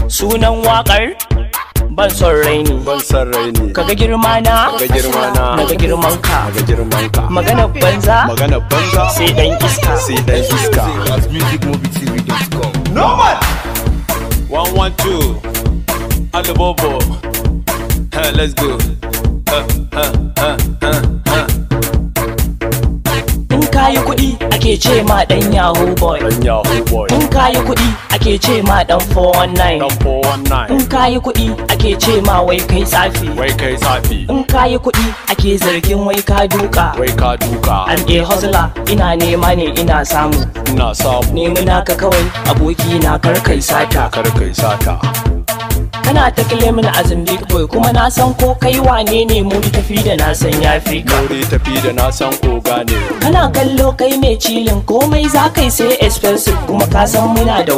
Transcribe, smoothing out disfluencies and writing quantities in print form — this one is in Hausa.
Sunan waƙar ban son raini, kaga girma na, naga girman ka, magana banza, sai dan iska. Normal 112 Alibobo, let's go. In kayi kuɗi ake ce ma ɗan yahoo boy. In kayi kuɗi ake ce ma ɗan 419. In kayi kuɗi ake ce ma wai kai tsafi. In kayi kuɗi ake zargin wai ka duka. I'm a hustler, ina nema ne ina samu. Nemi naka kawai aboki na karkai sata. Kana ta kilimin azumbi boy kuma na san ko kai wane ne muri tafi da na san yafi ka. Kana kallo kai mai cilin komai za kai sai expensive kuma ka san muna da